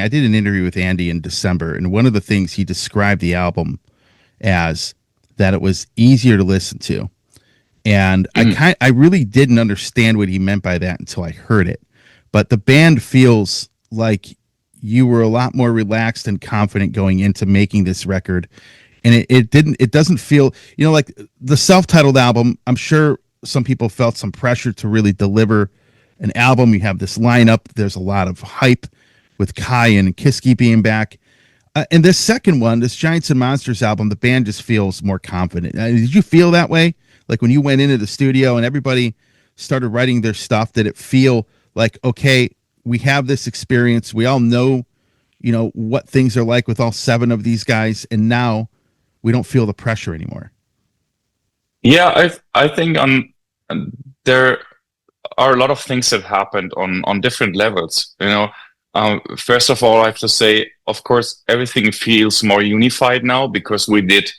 I did an interview with Andy in December, and one of the things he described the album as that it was easier to listen to. And Mhm. I really didn't understand what he meant by that until I heard it. But the band feels like you were a lot more relaxed and confident going into making this record. And it doesn't feel, like the self-titled album. I'm sure some people felt some pressure to really deliver an album. You have this lineup. There's a lot of hype with Kai and Kiski being back. And this second one, this Giants and Monsters album, the band just feels more confident. Did you feel that way? Like when you went into the studio and everybody started writing their stuff, did it feel like, okay, we have this experience. We all know, what things are like with all seven of these guys. And now we don't feel the pressure anymore. Yeah, I think there are a lot of things that happened on different levels. First of all, I have to say, of course, everything feels more unified now because we did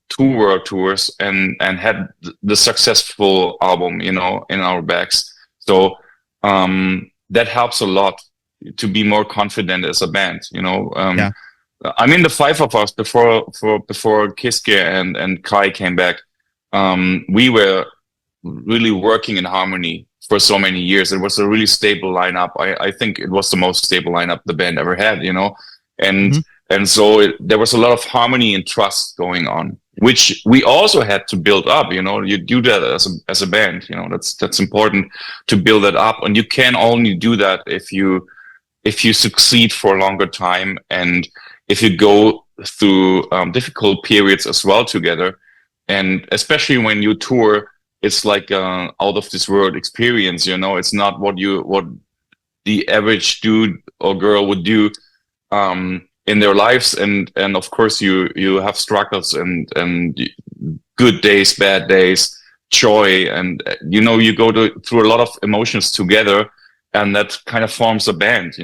two world tours and had the successful album, in our backs. So that helps a lot to be more confident as a band. Yeah. I mean, the five of us before Kiske and Kai came back, we were really working in harmony for so many years. It was a really stable lineup. I think it was the most stable lineup the band ever had, and Mm-hmm. and so there was a lot of harmony and trust going on, which we also had to build up. You do that as a band. That's important to build that up, and you can only do that if you succeed for a longer time and if you go through difficult periods as well together. And especially when you tour, it's like out of this world experience. It's not what the average dude or girl would do in their lives. And of course you have struggles and good days, bad days, joy, and you go through a lot of emotions together, and that kind of forms a band.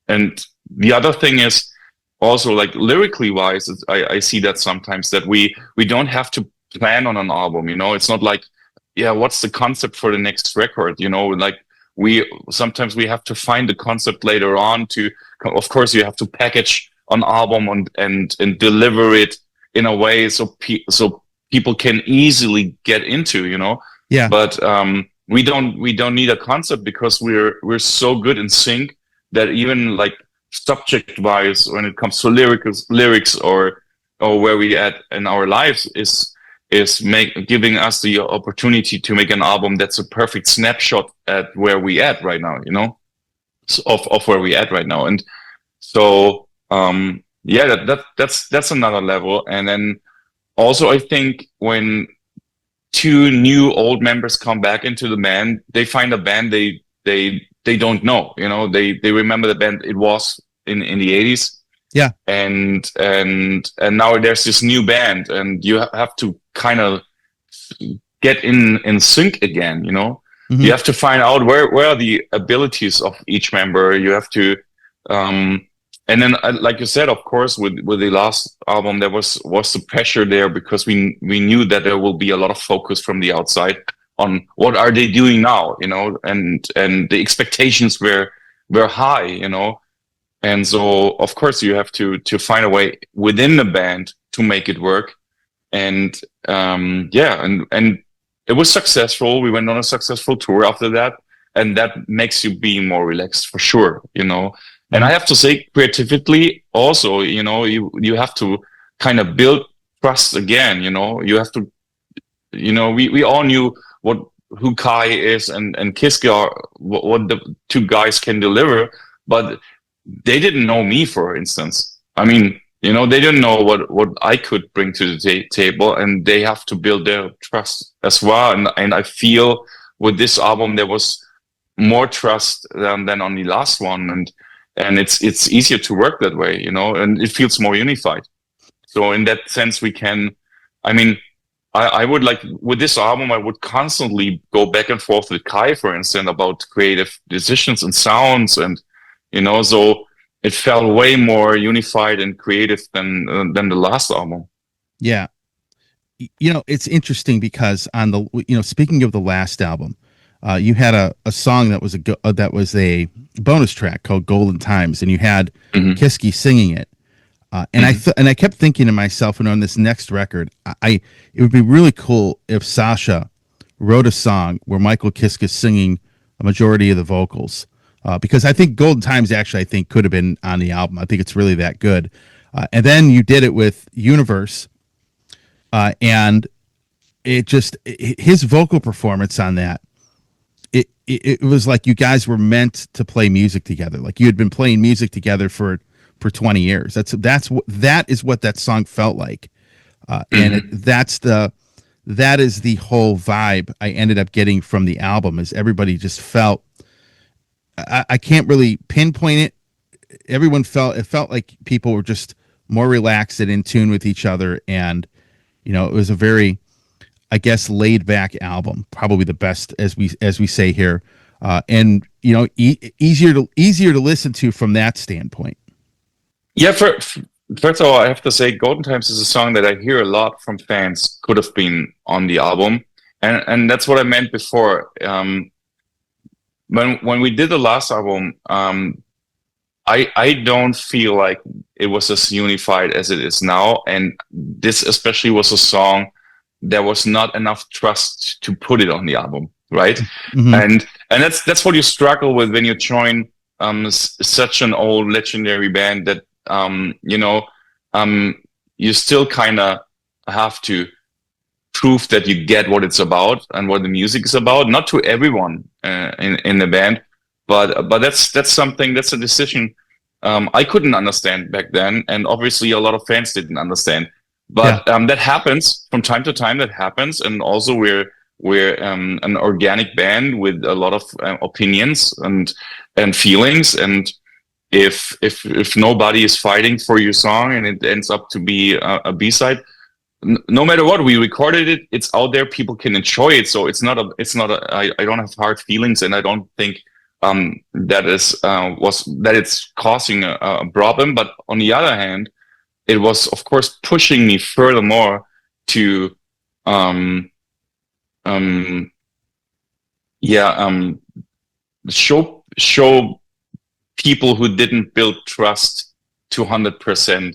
And the other thing is also, like, lyrically wise, I see that sometimes that we don't have to plan on an album. It's not like, yeah, what's the concept for the next record? Like we sometimes we have to find the concept later on to, of course, you have to package an album and deliver it in a way so people can easily get into, Yeah. but we don't need a concept because we're so good in sync that even like subject wise, when it comes to lyrics or where we at in our lives is giving us the opportunity to make an album that's a perfect snapshot at where we at right now, of where we at right now. And so yeah, that's another level. And then also I think when two new old members come back into the band, they find a band they don't know. They remember the band it was in the 80s. Yeah. And now there's this new band, and you have to kind of get in sync again. Mm-hmm. You have to find out where are the abilities of each member. You have to and then like you said, of course, with the last album there was the pressure there because we knew that there will be a lot of focus from the outside on what are they doing now, and the expectations were high, and so of course you have to find a way within the band to make it work. And yeah, and it was successful. We went on a successful tour after that, and that makes you be more relaxed for sure, And I have to say, creatively also, you have to kind of build trust again. You have to, we all knew who Kai is and Kiske are, what the two guys can deliver, but they didn't know me, for instance. I mean, they didn't know what I could bring to the table, and they have to build their trust as well. And I feel with this album there was more trust than on the last one, and it's easier to work that way, and it feels more unified. So in that sense, we can. I mean, I would like with this album, I would constantly go back and forth with Kai, for instance, about creative decisions and sounds, and so it felt way more unified and creative than the last album. Yeah. It's interesting because on the, speaking of the last album, you had a song that was a bonus track called Golden Times, and you had Hmm. Kiski singing it. Hmm. And I kept thinking to myself, and on this next record, it would be really cool if Sascha wrote a song where Michael Kiske is singing a majority of the vocals, because I think Golden Times actually I think could have been on the album. I think it's really that good. And then you did it with Universe, and his vocal performance on that. It was like you guys were meant to play music together. Like you had been playing music together for 20 years. That is what that song felt like. Hmm. That is the whole vibe I ended up getting from the album. Is everybody just felt, I can't really pinpoint it. It felt like people were just more relaxed and in tune with each other, and it was a very, I guess, laid back album, probably the best, as we say here, and easier to listen to from that standpoint. Yeah, first of all, I have to say, Golden Times is a song that I hear a lot from fans could have been on the album, and that's what I meant before. When we did the last album, I don't feel like it was as unified as it is now, and this especially was a song there was not enough trust to put it on the album, right? Mm-hmm. And that's what you struggle with when you join such an old legendary band that um, you still kind of have to prove that you get what it's about and what the music is about. Not to everyone in the band, but that's something, that's a decision I couldn't understand back then, and obviously a lot of fans didn't understand. Yeah, But that happens from time to time. That happens, and also we're an organic band with a lot of opinions and feelings. And if nobody is fighting for your song and it ends up to be a B-side, no matter what, we recorded it, it's out there, people can enjoy it. So I don't have hard feelings, and I don't think that it's causing a problem. But on the other hand, it was of course pushing me furthermore to um um yeah show people who didn't build trust to 100%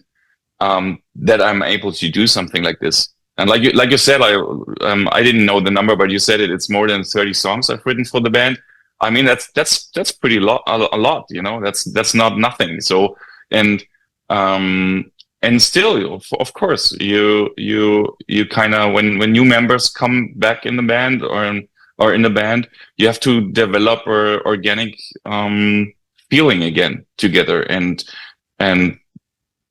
that I'm able to do something like this. And like you said, I didn't know the number, but you said it. It's more than 30 songs I've written for the band. I mean, that's pretty a lot. That's not nothing. So and and still, of course, you kind of, when new members come back in the band or in the band, you have to develop a organic feeling again together, and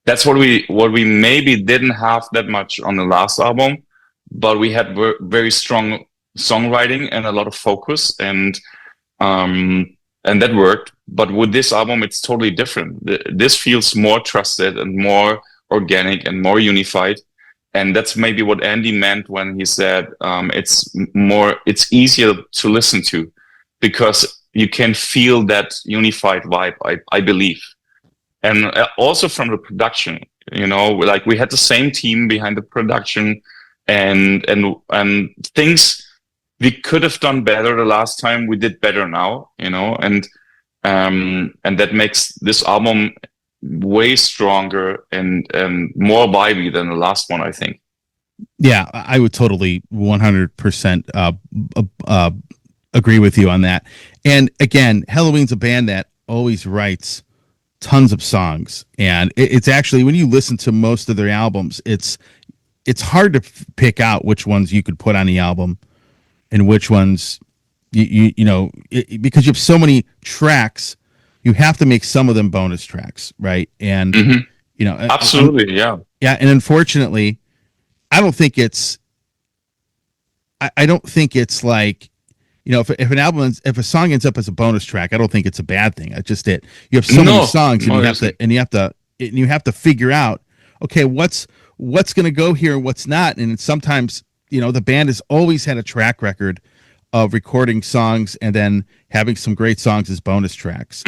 that's what we maybe didn't have that much on the last album, but we had very strong songwriting and a lot of focus, and that worked. But with this album, it's totally different. This feels more trusted and more organic and more unified, and that's maybe what Andy meant when he said it's easier to listen to because you can feel that unified vibe. I believe. And also from the production, like we had the same team behind the production, and things we could have done better the last time, we did better now, and that makes this album way stronger and more vibey than the last one, I think. yeah, I would totally 100% agree with you on that. And again, Helloween's a band that always writes tons of songs, and it's actually, when you listen to most of their albums, it's hard to pick out which ones you could put on the album and which ones because you have so many tracks, you have to make some of them bonus tracks, right? And Hmm. I'm, Absolutely, yeah. yeah, and unfortunately, I don't think it's I don't think it's like, if a song ends up as a bonus track, I don't think it's a bad thing. It's just that you have so many No, songs, and no, it isn't. you have to figure out, okay, what's going to go here and what's not. And sometimes, the band has always had a track record of recording songs and then having some great songs as bonus tracks.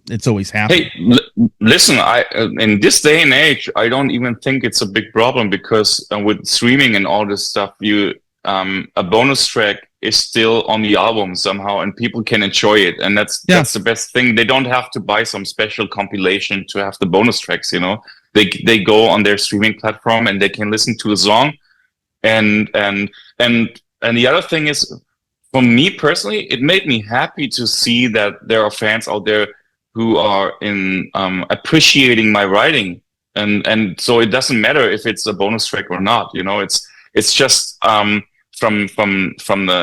It's always happened. Hey, listen, in this day and age, I don't even think it's a big problem because with streaming and all this stuff, a bonus track is still on the album somehow, and people can enjoy it, and Yeah. that's the best thing. They don't have to buy some special compilation to have the bonus tracks. They go on their streaming platform and they can listen to a song, and and the other thing is, for me personally, it made me happy to see that there are fans out there who are in appreciating my writing, and so it doesn't matter if it's a bonus track or not. It's just from the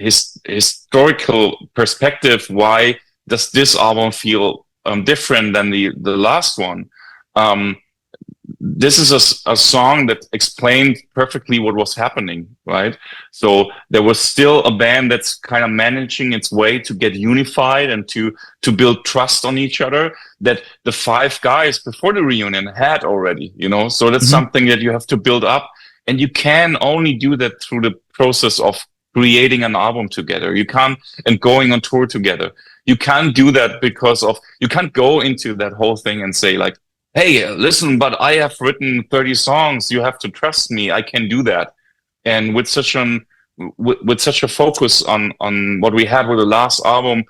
historical perspective. Why does this album feel different than the last one? This is a song that explained perfectly what was happening, right? So there was still a band that's kind of managing its way to get unified and to build trust on each other, that the five guys before the reunion had already. So that's something that you have to build up, and you can only do that through the process of creating an album together. You can't, and going on tour together. You can't do that you can't go into that whole thing and say like, hey, listen, but I have written 30 songs. You have to trust me. I can do that. And with such a focus on what we had with the last album,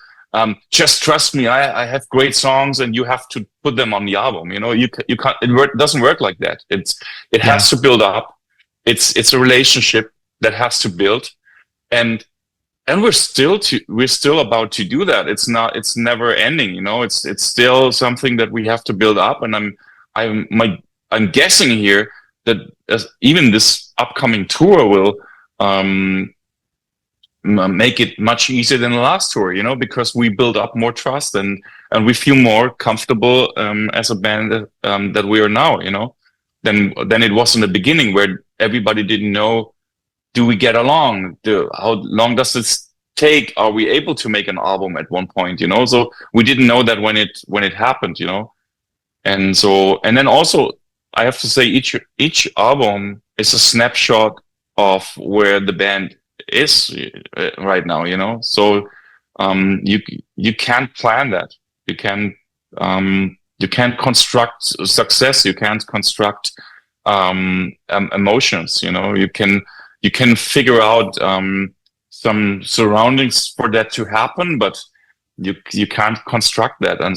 just trust me. I have great songs, and you have to put them on the album. You can't. It doesn't work like that. It has to build up. It's a relationship that has to build, and we're still about to do that. It's never ending. It's still something that we have to build up, and I'm guessing here that even this upcoming tour will make it much easier than the last tour, because we build up more trust, and we feel more comfortable as a band that we are now, than it was in the beginning, where everybody didn't know, do we get along? How long does this take? Are we able to make an album at one point? So we didn't know that when it happened, and then also I have to say each album is a snapshot of where the band is right now. So you can't plan that. You can't construct success. You can't construct emotions. You can figure out some surroundings for that to happen, but you can't construct that. And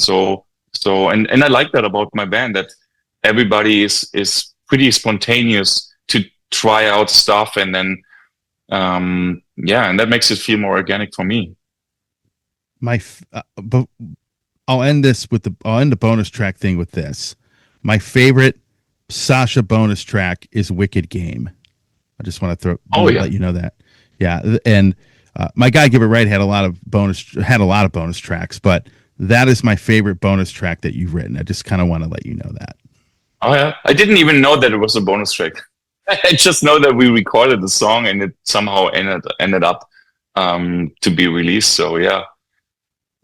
and I like that about my band, that everybody is pretty spontaneous to try out stuff, and then and that makes it feel more organic for me. But I'll end the bonus track thing with this. My favorite Sascha bonus track is Wicked Game. I just want to let you know that. Yeah. And my guy Give It Right had a lot of bonus tracks, but that is my favorite bonus track that you've written. I just kind of want to let you know that. Oh yeah. I didn't even know that it was a bonus track. I just know that we recorded the song and it somehow ended up to be released. So yeah.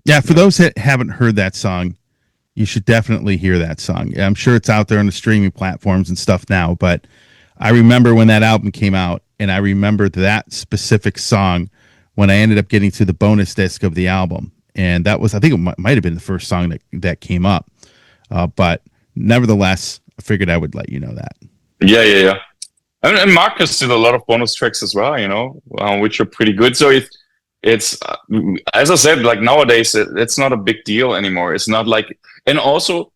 Yeah. For those that haven't heard that song, you should definitely hear that song. I'm sure it's out there on the streaming platforms and stuff now, but I remember when that album came out, and I remember that specific song when I ended up getting to the bonus disc of the album. And that was, I think it might have been the first song that came up. But nevertheless, I figured I would let you know that. Yeah. And Marcus did a lot of bonus tracks as well, which are pretty good. So it's as I said, like nowadays, it's not a big deal anymore. It's not like, and also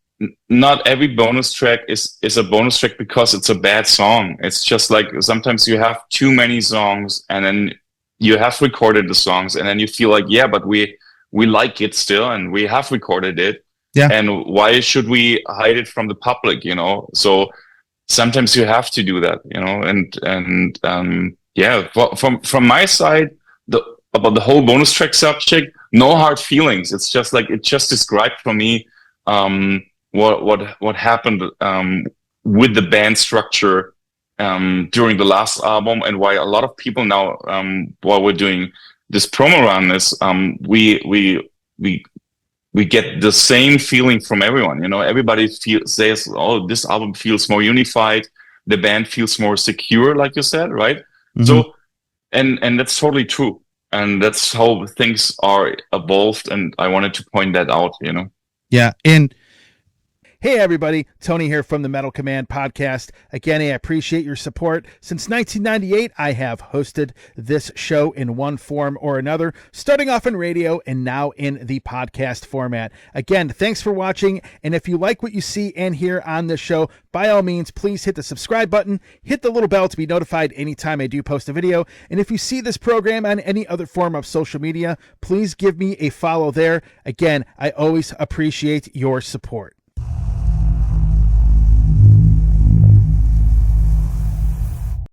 not every bonus track is a bonus track because it's a bad song. It's just like sometimes you have too many songs, and then you have recorded the songs, and then you feel like, yeah, but we like it still, and we have recorded it. Yeah. And why should we hide it from the public? So sometimes you have to do that, from my side, about the whole bonus track subject, no hard feelings. It's just like, it just described for me what happened with the band structure during the last album, and why a lot of people now, while we're doing this promo run, is we get the same feeling from everyone. Everybody says, oh, this album feels more unified, the band feels more secure, like you said, right? Mm-hmm. So and that's totally true, and that's how things are evolved, and I wanted to point that out. Yeah. And Hey everybody, Tony here from the Metal Command podcast. Again, I appreciate your support. Since 1998, I have hosted this show in one form or another, starting off in radio and now in the podcast format. Again, thanks for watching, and if you like what you see and hear on this show, by all means, please hit the subscribe button, hit the little bell to be notified anytime I do post a video, and if you see this program on any other form of social media, please give me a follow there. Again, I always appreciate your support.